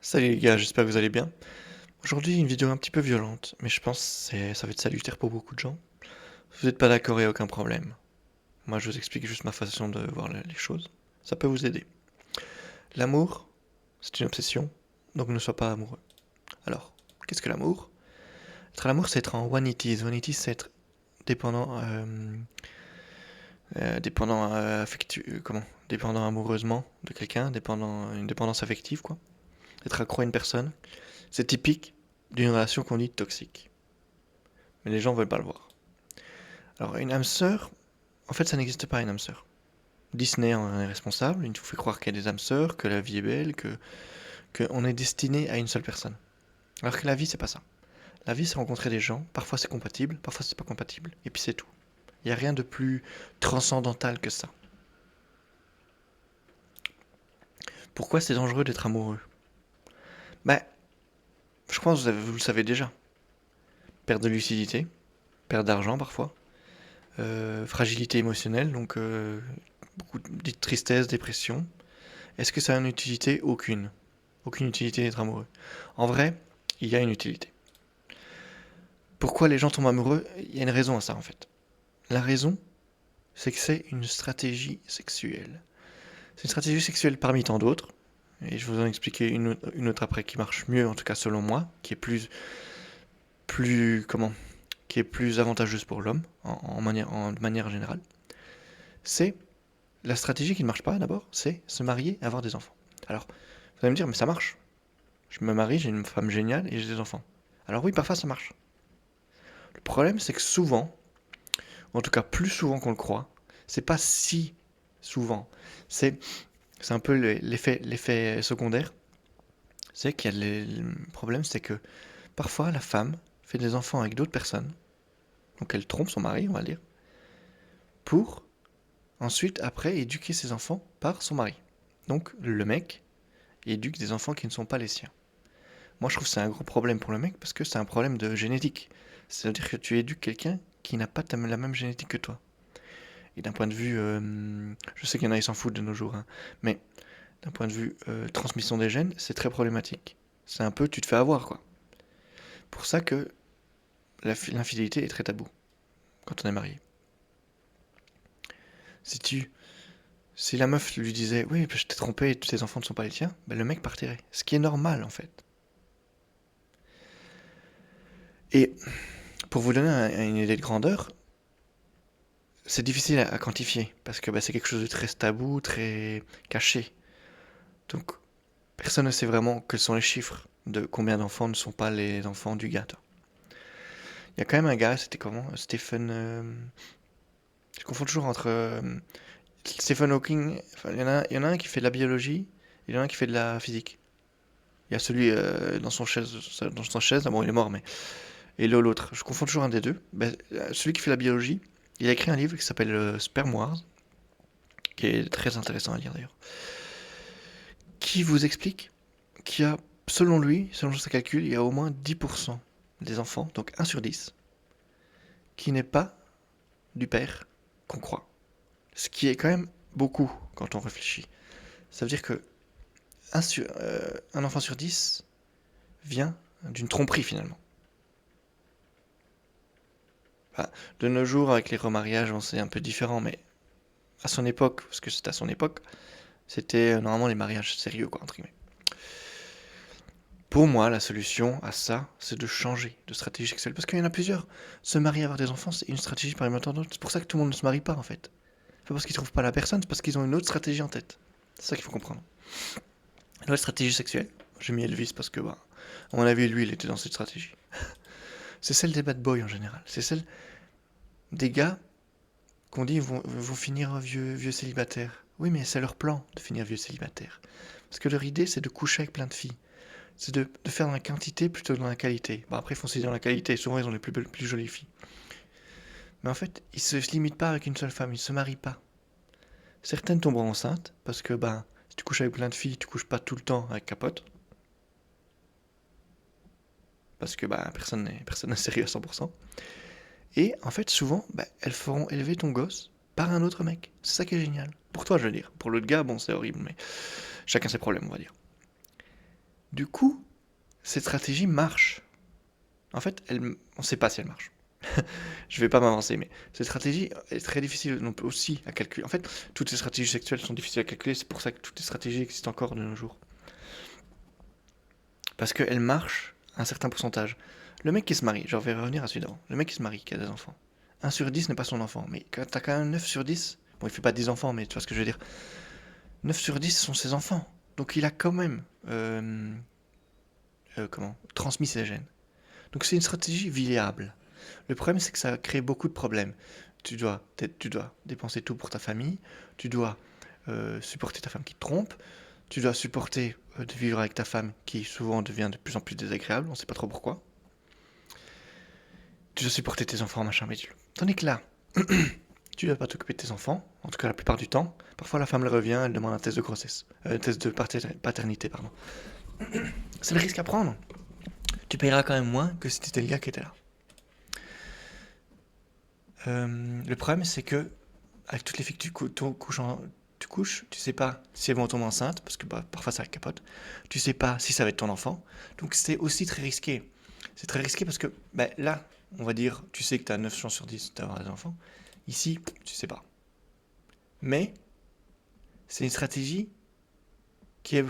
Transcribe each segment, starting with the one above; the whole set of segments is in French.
Salut les gars, j'espère que vous allez bien. Aujourd'hui, une vidéo un petit peu violente, mais je pense que ça va être salutaire pour beaucoup de gens. Si vous n'êtes pas d'accord, il n'y a aucun problème. Moi, je vous explique juste ma façon de voir les choses. Ça peut vous aider. L'amour, c'est une obsession, donc ne sois pas amoureux. Alors, qu'est-ce que l'amour? Être à l'amour, c'est être en one it is. One it is, c'est être dépendant, dépendant amoureusement de quelqu'un, une dépendance affective, quoi. Être accro à une personne, c'est typique d'une relation qu'on dit toxique. Mais les gens veulent pas le voir. Alors, une âme sœur, en fait, ça n'existe pas une âme sœur. Disney en est responsable, il nous fait croire qu'il y a des âmes sœurs, que la vie est belle, que on est destiné à une seule personne. Alors que la vie, c'est pas ça. La vie, c'est rencontrer des gens, parfois c'est compatible, parfois c'est pas compatible, et puis c'est tout. Il n'y a rien de plus transcendantal que ça. Pourquoi c'est dangereux d'être amoureux? Bah, je pense que vous le savez déjà. Perte de lucidité, perte d'argent parfois, fragilité émotionnelle, donc beaucoup de tristesse, dépression. Est-ce que ça a une utilité? Aucune. Aucune utilité d'être amoureux. En vrai, il y a une utilité. Pourquoi les gens tombent amoureux? Il y a une raison à ça en fait. La raison, c'est que c'est une stratégie sexuelle. C'est une stratégie sexuelle parmi tant d'autres, et je vais vous en expliquer une autre après qui marche mieux, en tout cas selon moi, qui est comment, qui est plus avantageuse pour l'homme de manière générale. C'est la stratégie qui ne marche pas d'abord, c'est se marier et avoir des enfants. Alors, vous allez me dire, mais ça marche. Je me marie, j'ai une femme géniale et j'ai des enfants. Alors oui, parfois ça marche. Le problème, c'est que souvent, en tout cas plus souvent qu'on le croit, c'est pas si souvent. C'est c'est un peu l'effet secondaire. C'est qu'il y a le problème, c'est que parfois la femme fait des enfants avec d'autres personnes, donc elle trompe son mari, on va dire, pour ensuite après éduquer ses enfants par son mari. Donc le mec éduque des enfants qui ne sont pas les siens. Moi je trouve que c'est un gros problème pour le mec parce que c'est un problème de génétique. C'est-à-dire que tu éduques quelqu'un qui n'a pas la même génétique que toi. Et d'un point de vue, je sais qu'il y en a, ils s'en foutent de nos jours, hein, mais d'un point de vue transmission des gènes, c'est très problématique. C'est un peu, tu te fais avoir, quoi. Pour ça que l'infidélité est très tabou quand on est marié. Si tu, si la meuf lui disait, oui, je t'ai trompé et tous tes enfants ne sont pas les tiens, ben le mec partirait. Ce qui est normal, en fait. Et pour vous donner une idée de grandeur, c'est difficile à quantifier parce que c'est quelque chose de très tabou, très caché. Donc, personne ne sait vraiment quels sont les chiffres de combien d'enfants ne sont pas les enfants du gars. Il y a quand même un gars, c'était comment? Stephen. Je confonds toujours entre Stephen Hawking. Enfin, il y en a un qui fait de la biologie, et il y en a un qui fait de la physique. Il y a celui dans son chaise, ah bon, il est mort, mais. Et l'autre. Je confonds toujours un des deux. Celui qui fait la biologie, il a écrit un livre qui s'appelle Sperm Wars, qui est très intéressant à lire d'ailleurs, qui vous explique qu'il y a, selon lui, selon ses calculs, il y a au moins 10% des enfants, donc 1 sur 10, qui n'est pas du père qu'on croit. Ce qui est quand même beaucoup quand on réfléchit. Ça veut dire que un enfant sur 10 vient d'une tromperie finalement. Enfin, de nos jours, avec les remariages, c'est un peu différent, mais à son époque, parce que c'était à son époque, c'était normalement les mariages sérieux, quoi, entre guillemets. Pour moi, la solution à ça, c'est de changer de stratégie sexuelle. Parce qu'il y en a plusieurs. Se marier, avoir des enfants, c'est une stratégie parmi tant d'autres. C'est pour ça que tout le monde ne se marie pas, en fait. C'est pas parce qu'ils trouvent pas la personne, c'est parce qu'ils ont une autre stratégie en tête. C'est ça qu'il faut comprendre. Une autre stratégie sexuelle, j'ai mis Elvis parce que, à mon avis, lui, il était dans cette stratégie. C'est celle des bad boys en général. C'est celle des gars qu'on dit vont finir vieux célibataires. Oui, mais c'est leur plan de finir vieux célibataire. Parce que leur idée, c'est de coucher avec plein de filles. C'est de faire dans la quantité plutôt que dans la qualité. Bon, après, ils font aussi dans la qualité. Souvent, ils ont les plus jolies filles. Mais en fait, ils se limitent pas avec une seule femme. Ils se marient pas. Certaines tomberont enceintes parce que, si tu couches avec plein de filles, tu couches pas tout le temps avec capote. Parce que, personne n'est sérieux à 100%. Et en fait, souvent, elles feront élever ton gosse par un autre mec. C'est ça qui est génial. Pour toi, je veux dire. Pour l'autre gars, bon, c'est horrible, mais chacun ses problèmes, on va dire. Du coup, cette stratégie marche. En fait, on ne sait pas si elle marche. Je vais pas m'avancer, mais cette stratégie est très difficile non plus aussi à calculer. En fait, toutes ces stratégies sexuelles sont difficiles à calculer, c'est pour ça que toutes les stratégies existent encore de nos jours. Parce qu'elles marchent à un certain pourcentage. Le mec qui se marie, je vais revenir à celui d'avant. Le mec qui se marie, qui a des enfants. 1 sur 10 n'est pas son enfant, mais t'as quand même 9 sur 10. Bon, il fait pas 10 enfants, mais tu vois ce que je veux dire. 9 sur 10 sont ses enfants. Donc il a quand même transmis ses gènes. Donc c'est une stratégie viable. Le problème, c'est que ça crée beaucoup de problèmes. Tu dois dépenser tout pour ta famille, tu dois supporter ta femme qui te trompe, tu dois supporter de vivre avec ta femme qui souvent devient de plus en plus désagréable, on sait pas trop pourquoi. Tu dois supporter tes enfants, machin, mais Tandis que là, tu dois pas t'occuper de tes enfants, en tout cas la plupart du temps. Parfois la femme elle revient, elle demande un test de grossesse, un test de paternité, pardon. C'est le risque à prendre. Tu payeras quand même moins que si c'était le gars qui était là. Le problème, c'est que avec toutes les filles que tu couches, tu sais pas si elles vont tomber enceintes, parce que bah, parfois ça capote. Tu sais pas si ça va être ton enfant. Donc c'est aussi très risqué. C'est très risqué parce que bah, là, on va dire, tu sais que tu as 9 chances sur 10 d'avoir des enfants. Ici, tu sais pas. Mais c'est une stratégie qui est,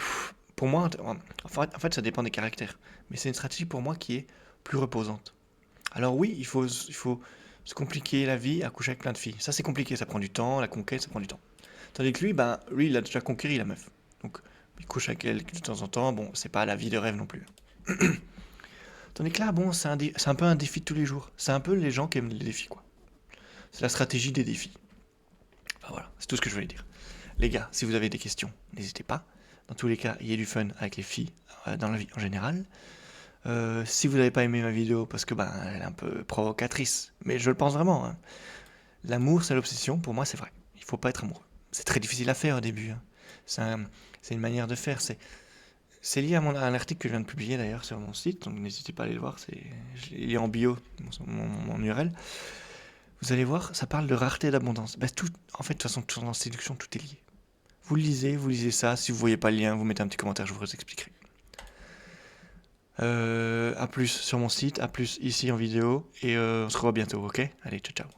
pour moi, en fait, ça dépend des caractères. Mais c'est une stratégie pour moi qui est plus reposante. Alors oui, il faut se compliquer la vie à coucher avec plein de filles. Ça c'est compliqué, ça prend du temps, la conquête, ça prend du temps. Tandis que lui, ben, lui, il a déjà conquéri la meuf. Donc, il couche avec elle de temps en temps. Bon, c'est pas la vie de rêve non plus. Tandis que là, bon, c'est un peu un défi de tous les jours. C'est un peu les gens qui aiment les défis, quoi. C'est la stratégie des défis. Enfin voilà, c'est tout ce que je voulais dire. Les gars, si vous avez des questions, n'hésitez pas. Dans tous les cas, il y a du fun avec les filles dans la vie en général. Si vous n'avez pas aimé ma vidéo, parce que ben, elle est un peu provocatrice, mais je le pense vraiment, hein. L'amour, c'est l'obsession, pour moi, c'est vrai. Il faut pas être amoureux. C'est très difficile à faire au début, hein. C'est c'est une manière de faire. C'est lié à un article que je viens de publier d'ailleurs sur mon site, donc n'hésitez pas à aller le voir. Il est en bio, mon URL. Vous allez voir, ça parle de rareté et d'abondance. Bah, en fait, de toute façon, tout en séduction, tout est lié. Vous lisez ça. Si vous voyez pas le lien, vous mettez un petit commentaire, je vous expliquerai. À plus sur mon site, à plus ici en vidéo, et on se revoit bientôt, ok? Allez, ciao ciao.